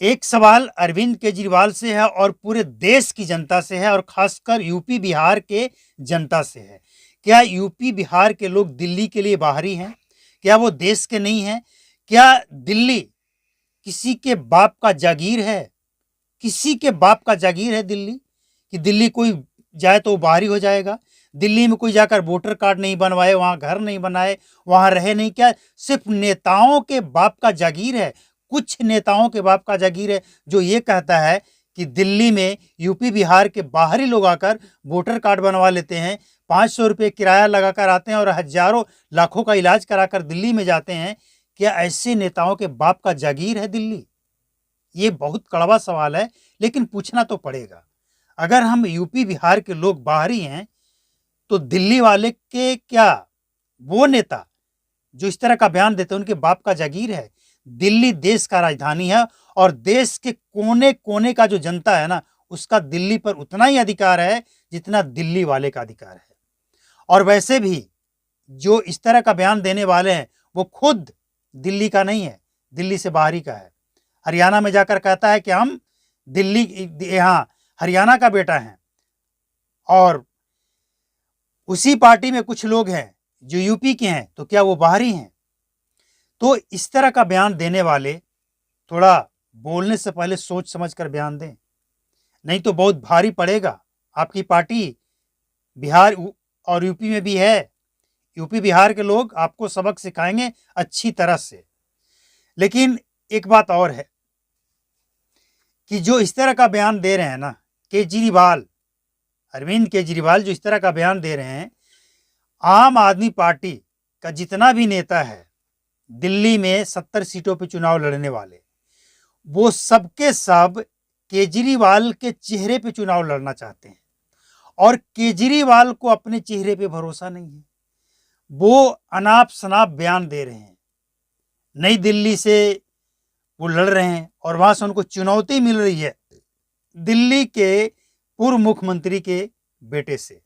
एक सवाल अरविंद केजरीवाल से है और पूरे देश की जनता से है और खासकर यूपी बिहार के जनता से है। क्या यूपी बिहार के लोग दिल्ली के लिए बाहरी हैं? क्या वो देश के नहीं हैं? क्या दिल्ली किसी के बाप का जागीर है? किसी के बाप का जागीर है दिल्ली? कि दिल्ली कोई जाए तो वो बाहरी हो जाएगा? दिल्ली में कोई जाकर वोटर कार्ड नहीं बनवाए, वहां घर नहीं बनाए, वहां रहे नहीं, क्या सिर्फ नेताओं के बाप का जागीर है? कुछ नेताओं के बाप का जागीर है जो ये कहता है कि दिल्ली में यूपी बिहार के बाहरी लोग आकर वोटर कार्ड बनवा लेते हैं, 500 रुपये किराया लगाकर आते हैं और हजारों लाखों का इलाज कराकर दिल्ली में जाते हैं। क्या ऐसे नेताओं के बाप का जागीर है दिल्ली? ये बहुत कड़वा सवाल है, लेकिन पूछना तो पड़ेगा। अगर हम यूपी बिहार के लोग बाहरी हैं तो दिल्ली वाले के क्या वो नेता जो इस तरह का बयान देते हैं उनके बाप का जागीर है? दिल्ली देश का राजधानी है और देश के कोने कोने का जो जनता है ना, उसका दिल्ली पर उतना ही अधिकार है जितना दिल्ली वाले का अधिकार है। और वैसे भी जो इस तरह का बयान देने वाले हैं वो खुद दिल्ली का नहीं है, दिल्ली से बाहरी का है। हरियाणा में जाकर कहता है कि हम दिल्ली यहाँ हरियाणा का बेटा है, और उसी पार्टी में कुछ लोग हैं जो यूपी के हैं, तो क्या वो बाहरी हैं? तो इस तरह का बयान देने वाले थोड़ा बोलने से पहले सोच समझ कर बयान दें, नहीं तो बहुत भारी पड़ेगा। आपकी पार्टी बिहार और यूपी में भी है, यूपी बिहार के लोग आपको सबक सिखाएंगे अच्छी तरह से। लेकिन एक बात और है कि जो इस तरह का बयान दे रहे हैं ना, केजरीवाल, अरविंद केजरीवाल जो इस तरह का बयान दे रहे हैं, आम आदमी पार्टी का जितना भी नेता है दिल्ली में 70 सीटों पर चुनाव लड़ने वाले, वो सबके सब केजरीवाल के चेहरे पे चुनाव लड़ना चाहते हैं और केजरीवाल को अपने चेहरे पे भरोसा नहीं है। वो अनाप शनाप बयान दे रहे हैं। नई दिल्ली से वो लड़ रहे हैं और वहां से उनको चुनौती मिल रही है दिल्ली के पूर्व मुख्यमंत्री के बेटे से,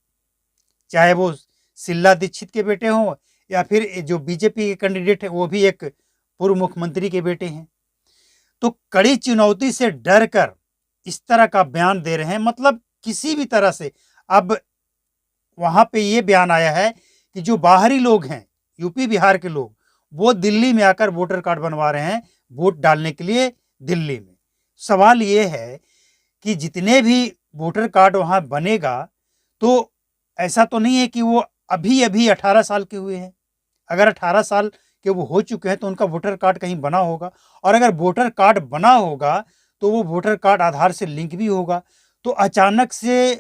चाहे वो शीला दीक्षित के बेटे हों या फिर जो बीजेपी के कैंडिडेट है वो भी एक पूर्व मुख्यमंत्री के बेटे हैं। तो कड़ी चुनौती से डर कर इस तरह का बयान दे रहे हैं। मतलब किसी भी तरह से अब वहां पे ये बयान आया है कि जो बाहरी लोग हैं, यूपी बिहार के लोग, वो दिल्ली में आकर वोटर कार्ड बनवा रहे हैं वोट डालने के लिए दिल्ली में। सवाल ये है कि जितने भी वोटर कार्ड वहां बनेगा, तो ऐसा तो नहीं है कि वो अभी अभी 18 साल के हुए हैं। अगर 18 साल के वो हो चुके हैं तो उनका वोटर कार्ड कहीं बना होगा, और अगर वोटर कार्ड बना होगा तो वो वोटर कार्ड आधार से लिंक भी होगा। तो अचानक से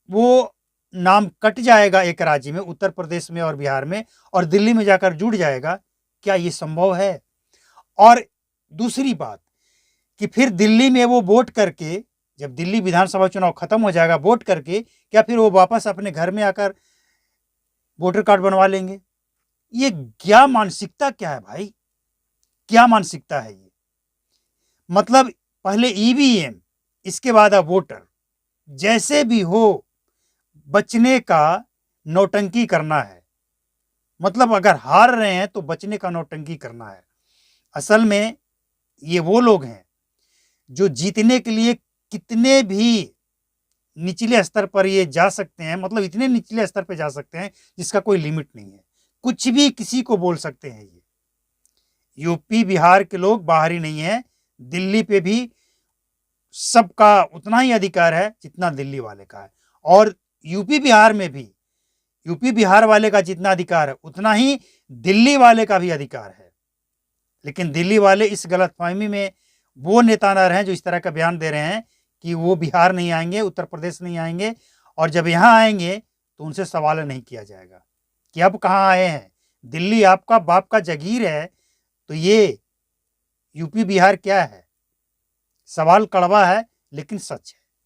वो नाम कट जाएगा एक राज्य में, उत्तर प्रदेश में और बिहार में, और दिल्ली में जाकर जुड़ जाएगा। क्या ये संभव है? और दूसरी बात कि फिर दिल्ली में वो वोट करके, जब दिल्ली विधानसभा चुनाव खत्म हो जाएगा, वोट करके क्या फिर वो वापस अपने घर में आकर वोटर कार्ड बनवा लेंगे? ये क्या मानसिकता, क्या है भाई? क्या मानसिकता है ये? मतलब पहले ईवीएम, इसके बाद अब वोटर। जैसे भी हो बचने का नौटंकी करना है। मतलब अगर हार रहे हैं तो बचने का नौटंकी करना है। असल में ये वो लोग हैं जो जीतने के लिए कितने भी निचले स्तर पर ये जा सकते हैं। मतलब इतने निचले स्तर पर जा सकते हैं जिसका कोई लिमिट नहीं है। कुछ भी किसी को बोल सकते हैं। ये यूपी बिहार के लोग बाहरी नहीं है, दिल्ली पे भी सबका उतना ही अधिकार है जितना दिल्ली वाले का है, और यूपी बिहार में भी यूपी बिहार वाले का जितना अधिकार है उतना ही दिल्ली वाले का भी अधिकार है। लेकिन दिल्ली वाले इस गलतफहमी में वो नेता न रहें जो इस तरह का बयान दे रहे हैं कि वो बिहार नहीं आएंगे, उत्तर प्रदेश नहीं आएंगे, और जब यहाँ आएंगे तो उनसे सवाल नहीं किया जाएगा कि अब कहाँ आए हैं। दिल्ली आपका बाप का जागीर है, तो ये यूपी बिहार क्या है? सवाल कड़वा है लेकिन सच है।